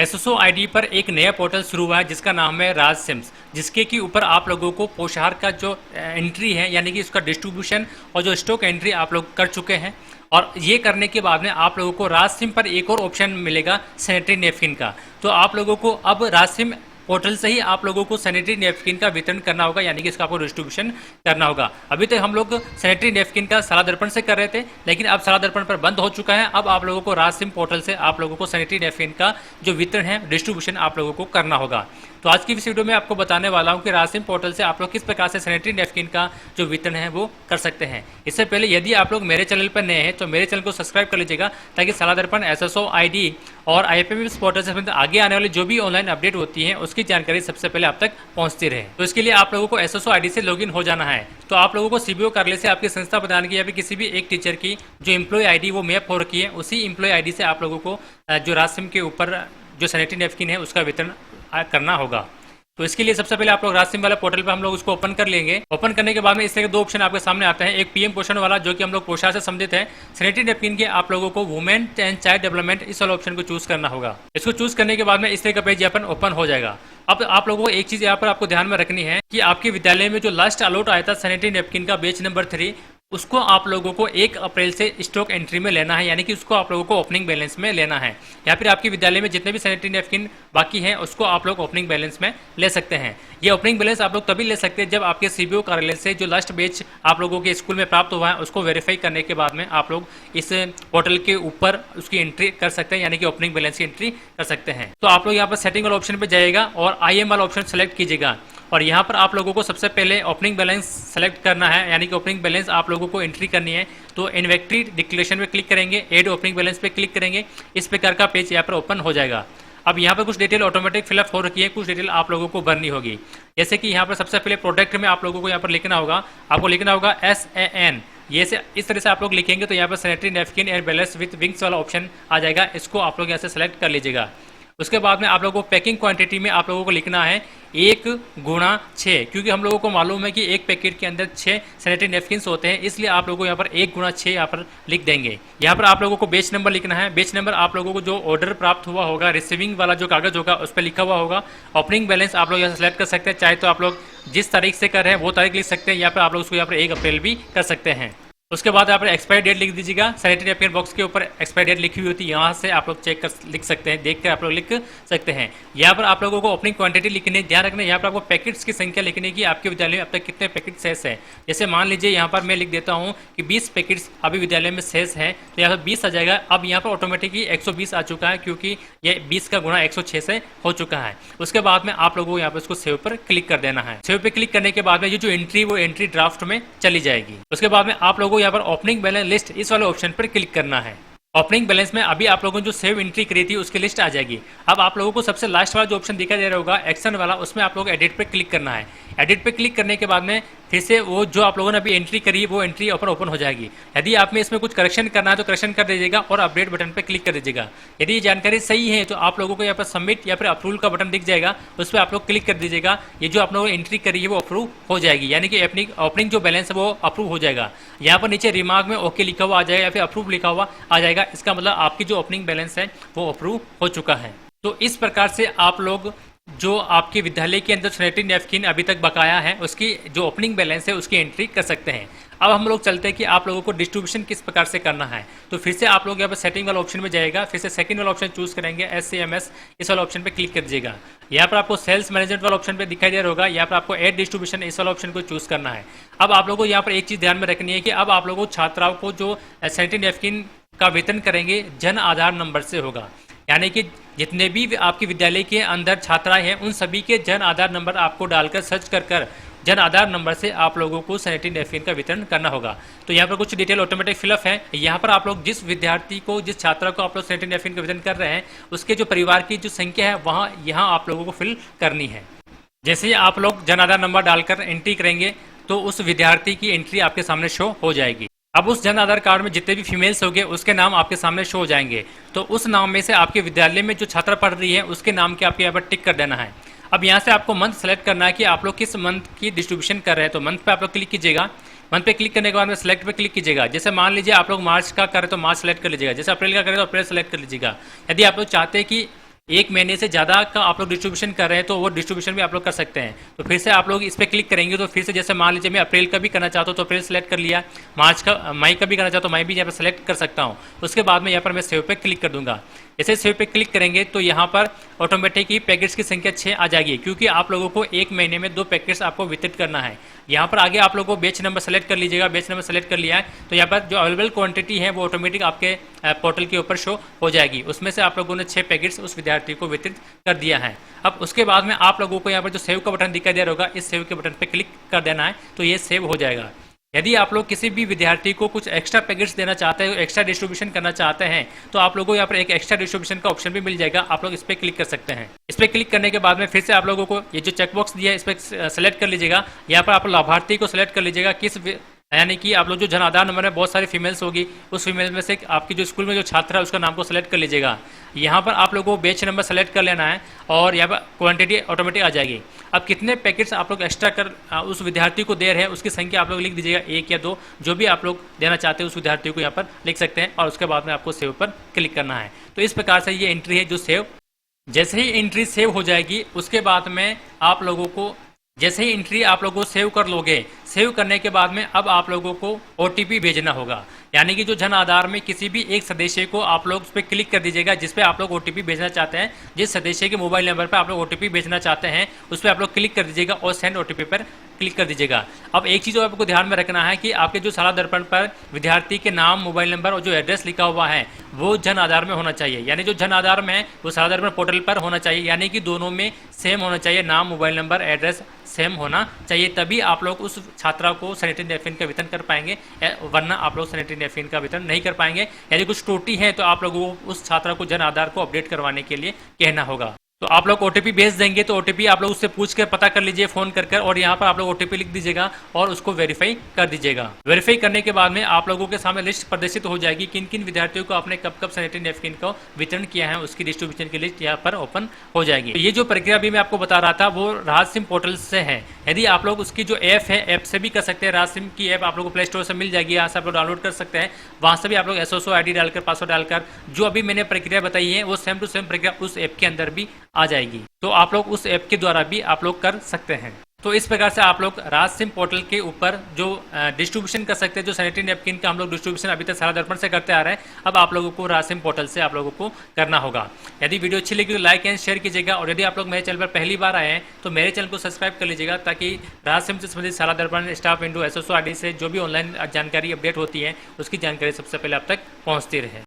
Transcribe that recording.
SSO ID पर एक नया पोर्टल शुरू हुआ है जिसका नाम है राज सिम्स, जिसके के ऊपर आप लोगों को पोशार का जो एंट्री है यानी कि उसका डिस्ट्रीब्यूशन और जो स्टॉक एंट्री आप लोग कर चुके हैं। और ये करने के बाद में आप लोगों को राज सिम पर एक और ऑप्शन मिलेगा सैनिटरी नैपकिन का। तो आप लोगों को अब राज सिम पोर्टल से ही आप लोगों को सैनिटरी नैपकिन का वितरण करना होगा, यानी कि इसका आपको डिस्ट्रीब्यूशन करना होगा। अभी तक हम लोग सैनिटरी नैपकिन का सलाह दर्पण से कर रहे थे, लेकिन अब सलाह दर्पण पर बंद हो चुका है। अब आप लोगों को राज सिम पोर्टल से आप लोगों को सैनिटरी नैपकिन का जो वितरण है, डिस्ट्रीब्यूशन आप लोगों को करना होगा। तो आज की इस वीडियो में आपको बताने वाला हूं कि राज सिम पोर्टल से आप लोग किस प्रकार से सैनिटरी नैपकिन का जो वितरण है वो कर सकते हैं। इससे पहले यदि आप लोग मेरे चैनल पर नए हैं तो मेरे चैनल को सब्सक्राइब कर लीजिएगा, ताकि सलाह दर्पण, एसएसओ आईडी और आईएफएमएस पोर्टल से संबंधित आगे आने वाली जो भी ऑनलाइन अपडेट होती है उसकी जानकारी सबसे पहले आप तक पहुंचती रहे। तो इसके लिए आप लोगों को एसएसओ आईडी से लॉगिन हो जाना है। तो आप लोगों को सीबीओ कार्यालय से आपकी संस्था प्रदान की या फिर किसी भी एक टीचर की जो एम्प्लॉय आईडी वो मैप हो रखी है, उसी एम्प्लॉय आईडी से आप लोगों को जो राज सिम के ऊपर जो सैनिटरी नैपकिन है उसका वितरण करना होगा। तो इसके लिए सबसे पहले आप लोग राज सिम वाला पोर्टल पर हम लोग उसको ओपन कर लेंगे। ओपन करने के बाद में इस तरह के दो ऑप्शन आपके सामने आते हैं। एक पीएम पोषण वाला जो कि हम लोग पोषण से संबंधित है। सैनिटरी नैपकिन के आप लोगों को वुमेन एंड चाइल्ड डेवलपमेंट इस वाला ऑप्शन को चूज करना होगा। इसको चूज करने के बाद में इस तरह का पेज यहाँ पर ओपन हो जाएगा। अब आप लोगों को एक चीज यहाँ पर आपको ध्यान में रखनी है कि आपके विद्यालय में जो लास्ट अलॉट आया था सैनिटरी नैपकिन का बैच नंबर 3, उसको आप लोगों को 1 अप्रैल से स्टॉक एंट्री में लेना है, यानी कि उसको आप लोगों को ओपनिंग बैलेंस में लेना है। या फिर आपके विद्यालय में जितने भी सैनिटरी नैपकिन बाकी हैं उसको आप लोग ओपनिंग बैलेंस में ले सकते हैं। ये ओपनिंग बैलेंस आप लोग तभी ले सकते हैं जब आपके सीबीओ कार्यालय से जो लास्ट बैच आप लोगों के स्कूल में प्राप्त हुआ है उसको वेरीफाई करने के बाद में आप लोग इस पोर्टल के ऊपर उसकी एंट्री कर सकते हैं, यानी कि ओपनिंग बैलेंस की एंट्री कर सकते हैं। तो आप लोग यहाँ पर सेटिंग वाला ऑप्शन पर जाइएगा और IM वाला ऑप्शन सेलेक्ट कीजिएगा। और यहाँ पर आप लोगों को सबसे पहले ओपनिंग बैलेंस सेलेक्ट करना है, यानी कि ओपनिंग बैलेंस आप लोगों को एंट्री करनी है। तो इन्वेंटरी डिक्लेरेशन पे क्लिक करेंगे, ऐड ओपनिंग बैलेंस पे क्लिक करेंगे, इस प्रकार का पेज यहाँ पर ओपन हो जाएगा। अब यहाँ पर कुछ डिटेल ऑटोमेटिक फिलअप हो रखी है, कुछ डिटेल आप लोगों को भरनी होगी। जैसे कि यहाँ पर सबसे पहले प्रोडक्ट में आप लोगों को यहाँ पर लिखना होगा, आपको लिखना होगा SAN। ये से इस तरह से आप लोग लिखेंगे तो यहाँ पर sanitary napkin and balance with wings वाला ऑप्शन आ जाएगा। इसको आप लोग यहाँ से सेलेक्ट कर लीजिएगा। उसके बाद में आप लोगों को पैकिंग क्वांटिटी में आप लोगों को लिखना है 1x6, क्योंकि हम लोगों को मालूम है कि एक पैकेट के अंदर 6 सैनिटरी नैपकिन्स होते हैं, इसलिए आप लोगों को यहाँ पर 1x6 यहाँ पर लिख देंगे। यहाँ पर आप लोगों को बेच नंबर लिखना है। बेच नंबर आप लोगों को जो ऑर्डर प्राप्त हुआ होगा, रिसीविंग वाला जो कागज होगा उस पर लिखा हुआ होगा। ओपनिंग बैलेंस आप लोग यहाँ से सेलेक्ट कर सकते हैं, चाहे तो आप लोग जिस तारीख से कर रहे हैं वो तारीख लिख सकते हैं, या फिर आप लोग उसको यहाँ पर 1 अप्रैल भी कर सकते हैं। उसके बाद यहाँ पर एक्सपायरी डेट लिख दीजिएगा। सैनिटरी नैपकिन बॉक्स के ऊपर एक्सपायरी डेट लिखी हुई होती है, यहाँ से आप लोग चेक कर लिख सकते हैं, देख कर आप लोग लिख सकते हैं। यहाँ पर आप लोगों को ओपनिंग क्वांटिटी लिखने, ध्यान रखना यहाँ पर आपको पैकेट्स की संख्या लिखने की, आपके विद्यालय में अब तक कितने पैकेट शेष है। जैसे मान लीजिए यहाँ पर मैं लिख देता हूँ कि 20 पैकेट्स अभी विद्यालय में शेष है, तो यहाँ पर 20 आ जाएगा। अब यहाँ पर ऑटोमेटिकली 120 आ चुका है, क्योंकि ये 20 का गुणा 106 से हो चुका है। उसके बाद में आप लोगों को यहाँ पर इसको सेव पर क्लिक कर देना है। सेव पे क्लिक करने के बाद में ये जो एंट्री वो एंट्री ड्राफ्ट में चली जाएगी। उसके बाद में आप लोगों को यहाँ पर ओपनिंग बैलेंस लिस्ट इस वाले ऑप्शन पर क्लिक करना है। ओपनिंग बैलेंस में अभी आप लोगों ने जो सेव एंट्री करी थी उसकी लिस्ट आ जाएगी। अब आप लोगों को सबसे लास्ट वाला जो ऑप्शन दिखाई दे रहा होगा एक्शन वाला, उसमें आप लोग एडिट पे क्लिक करना है। एडिट पे क्लिक करने के बाद में फिर से वो जो आप लोगों ने अभी एंट्री करी वो एंट्री ओपन हो जाएगी। यदि आप में इसमें कुछ करेक्शन करना है तो करेक्शन कर दीजिएगा और अपडेट बटन पे क्लिक कर दीजिएगा। यदि ये जानकारी सही है तो आप लोगों को यहाँ पर सबमिट या फिर अप्रूवल का बटन दिख जाएगा, उस पर आप लोग क्लिक कर दीजिएगा। ये जो आप लोगों ने एंट्री करी है वो अप्रूव हो जाएगी, यानी कि अपनी ओपनिंग जो बैलेंस है वो अप्रूव हो जाएगा। यहाँ पर नीचे रिमार्क में ओके लिखा हुआ आ जाएगा या फिर अप्रूव लिखा हुआ आ जाएगा। इसका मतलब आपकी जो ओपनिंग बैलेंस है वो अप्रूव हो चुका है। तो इस प्रकार से आप लोग जो आपके विद्यालय के अंदर सैनिटरी नैपकिन अभी तक बकाया है उसकी जो ओपनिंग बैलेंस है उसकी एंट्री कर सकते हैं। अब हम लोग चलते हैं कि आप लोगों को डिस्ट्रीब्यूशन किस प्रकार से करना है। तो फिर से आप लोग यहाँ पर सेटिंग वाला ऑप्शन में जाएगा, फिर से सेकंड वाला ऑप्शन चूज करेंगे SCMS, इस वाला ऑप्शन पे क्लिक कर दीजिएगा। यहाँ पर आपको सेल्स मैनेजमेंट वाला ऑप्शन पे दिखाई दे रहा होगा, यहाँ पर आपको एड डिस्ट्रीब्यूशन इस वाला ऑप्शन को चूज करना है। अब आप लोगों को यहाँ पर एक चीज ध्यान में रखनी है कि अब आप लोगों को छात्राओं को जो सैनिटरी नैपकिन का वेतन करेंगे जन आधार नंबर से होगा, यानी कि जितने भी आपके विद्यालय के अंदर छात्राएं हैं उन सभी के जन आधार नंबर आपको डालकर सर्च कर जन आधार नंबर से आप लोगों को सैनिटरी नैपकिन का वितरण करना होगा। तो यहाँ पर कुछ डिटेल ऑटोमेटिक फिलअप है। यहाँ पर आप लोग जिस विद्यार्थी को, जिस छात्रा को आप लोग सैनिटरी नैपकिन का वितरण कर रहे हैं उसके जो परिवार की जो संख्या है वहाँ यहाँ आप लोगों को फिल करनी है। जैसे ही आप लोग जन आधार नंबर डालकर एंट्री करेंगे तो उस विद्यार्थी की एंट्री आपके सामने शो हो जाएगी। अब उस जन आधार कार्ड में जितने भी फीमेल्स होंगे उसके नाम आपके सामने शो हो जाएंगे। तो उस नाम में से आपके विद्यालय में जो छात्रा पढ़ रही है उसके नाम के आपके यहाँ पर टिक कर देना है। अब यहाँ से आपको मंथ सेलेक्ट करना है कि आप लोग किस मंथ की डिस्ट्रीब्यूशन कर रहे हैं। तो मंथ पे आप लोग क्लिक कीजिएगा। मंथ पे क्लिक करने के बाद में सेलेक्ट पे क्लिक कीजिएगा। जैसे मान लीजिए आप लोग मार्च का करें तो मार्च सेलेक्ट कर लीजिएगा, जैसे अप्रैल का करें तो अप्रैल सेलेक्ट कर लीजिएगा। यदि आप लोग चाहते हैं कि 1 महीने से ज़्यादा का आप लोग डिस्ट्रीब्यूशन कर रहे हैं तो वो डिस्ट्रीब्यूशन भी आप लोग कर सकते हैं। तो फिर से आप लोग इस पर क्लिक करेंगे तो फिर से जैसे मान लीजिए मैं अप्रैल का भी करना चाहता हूँ तो अप्रैल सेलेक्ट कर लिया, मई का भी करना चाहता हूँ मई भी यहाँ पर सेलेक्ट कर सकता हूँ। उसके बाद में यहाँ पर मैं सेव पे क्लिक कर दूंगा। जैसे सेव पे क्लिक करेंगे तो यहाँ पर ऑटोमेटिक ही पैकेट्स की संख्या 6 आ जाएगी, क्योंकि आप लोगों को 1 महीने में 2 पैकेट्स आपको वितरित करना है। यहाँ पर आगे आप लोगों को बैच नंबर सेलेक्ट कर लीजिएगा। बैच नंबर सेलेक्ट कर लिया है तो यहाँ पर जो अवेलेबल क्वांटिटी है वो ऑटोमेटिक आपके पोर्टल के ऊपर शो हो जाएगी। उसमें से आप लोगों ने 6 पैकेट्स उस विद्यार्थी को वितरित कर दिया है। अब उसके बाद में आप लोगों को यहाँ पर जो सेव का बटन दिखाई दे रहा होगा, इस सेव के बटन पर क्लिक कर देना है तो ये सेव हो जाएगा। यदि आप लोग किसी भी विद्यार्थी को कुछ एक्स्ट्रा पैकेट्स देना चाहते हैं, एक्स्ट्रा डिस्ट्रीब्यूशन करना चाहते हैं, तो आप लोगों को यहाँ पर एक एक्स्ट्रा डिस्ट्रीब्यूशन का ऑप्शन भी मिल जाएगा। आप लोग इस पर क्लिक कर सकते हैं। इस पर क्लिक करने के बाद में फिर से आप लोगों को ये जो चेकबॉक्स दिया है इस पर सेलेक्ट कर लीजिएगा। यहाँ पर आप लाभार्थी को सिलेक्ट कर लीजिएगा, किस यानी कि आप लोग जो जन आधार नंबर में बहुत सारी फीमेल्स होगी, उस फीमेल में से आपकी जो स्कूल में जो छात्र है उसका नाम को सिलेक्ट कर लीजिएगा। यहाँ पर आप लोगों को बैच नंबर सेलेक्ट कर लेना है और यहाँ पर क्वांटिटी ऑटोमेटिक आ जाएगी। अब कितने पैकेट्स आप लोग एक्स्ट्रा कर उस विद्यार्थी को दे रहे हैं उसकी संख्या आप लोग लिख दीजिएगा, 1 या 2, जो भी आप लोग देना चाहते हैं उस विद्यार्थी को यहाँ पर लिख सकते हैं और उसके बाद में आपको सेव पर क्लिक करना है। तो इस प्रकार से ये एंट्री है जो सेव। जैसे ही एंट्री सेव हो जाएगी उसके बाद में आप लोगों को जैसे ही एंट्री आप लोगों को सेव कर लोगे, सेव करने के बाद में अब आप लोगों को OTP भेजना होगा। यानी कि जो जन आधार में किसी भी एक सदस्य को आप लोग उस पर क्लिक कर दीजिएगा जिस पे आप लोग OTP भेजना चाहते हैं। जिस सदस्य के मोबाइल नंबर पर आप लोग OTP भेजना चाहते हैं उस पर आप लोग क्लिक कर दीजिएगा और सेंड OTP पर क्लिक कर दीजिएगा। अब एक चीज़ आपको ध्यान में रखना है कि आपके जो शाला दर्पण पर विद्यार्थी के नाम, मोबाइल नंबर और जो एड्रेस लिखा हुआ है वो जन आधार में होना चाहिए। यानी जो जन आधार में है वो शाला दर्पण पोर्टल पर होना चाहिए, यानी कि दोनों में सेम होना चाहिए, नाम, मोबाइल नंबर, एड्रेस सेम होना चाहिए। तभी आप लोग उस छात्रा को सैनिटरी नैपकिन का वितरण कर पाएंगे, वरना आप लोग सैनिटरी नैपकिन का वितरण नहीं कर पाएंगे। यदि कुछ त्रुटि है तो आप लोगों को उस छात्रा को जन आधार को अपडेट करवाने के लिए कहना होगा। तो आप लोग OTP भेज देंगे तो OTP आप लोग उससे पूछ कर पता कर लीजिए फ़ोन कर और यहाँ पर आप लोग OTP लिख दीजिएगा और उसको वेरीफाई कर दीजिएगा। वेरीफाई करने के बाद में आप लोगों के सामने लिस्ट प्रदर्शित हो जाएगी, किन किन विद्यार्थियों को आपने कब कब सैनिटरी नैपकिन का वितरण किया है, उसकी डिस्ट्रीब्यूशन की लिस्ट यहाँ पर ओपन हो जाएगी। तो ये जो प्रक्रिया भी मैं आपको बता रहा था वो राज सिम पोर्टल से है। यदि आप लोग उसकी जो ऐप है, ऐप से भी कर सकते हैं। राज सिम की ऐप आप लोग को प्ले स्टोर से मिल जाएगी, यहाँ से आप लोग डाउनलोड कर सकते हैं। वहाँ से भी आप लोग SSO ID डालकर, पासवर्ड डालकर जो अभी मैंने प्रक्रिया बताई है वो सेम टू सेम प्रक्रिया उस ऐप के अंदर भी आ जाएगी। तो आप लोग उस ऐप के द्वारा भी आप लोग कर सकते हैं। तो इस प्रकार से आप लोग राज सिम पोर्टल के ऊपर जो डिस्ट्रीब्यूशन कर सकते हैं, जो सैनिटरी नैपकिन का हम लोग डिस्ट्रीब्यूशन अभी तक शाला दर्पण से करते आ रहे हैं, अब आप लोगों को राज सिम पोर्टल से आप लोगों को करना होगा। यदि वीडियो अच्छी लगी तो लाइक एंड शेयर कीजिएगा और यदि आप लोग मेरे चैनल पर पहली बार आए हैं तो मेरे चैनल को सब्सक्राइब कर लीजिएगा, ताकि राज सिम से संबंधित शाला दर्पण, स्टाफ विंडो, SSO ID से जो भी ऑनलाइन जानकारी अपडेट होती है उसकी जानकारी सबसे पहले आप तक पहुँचती रहे।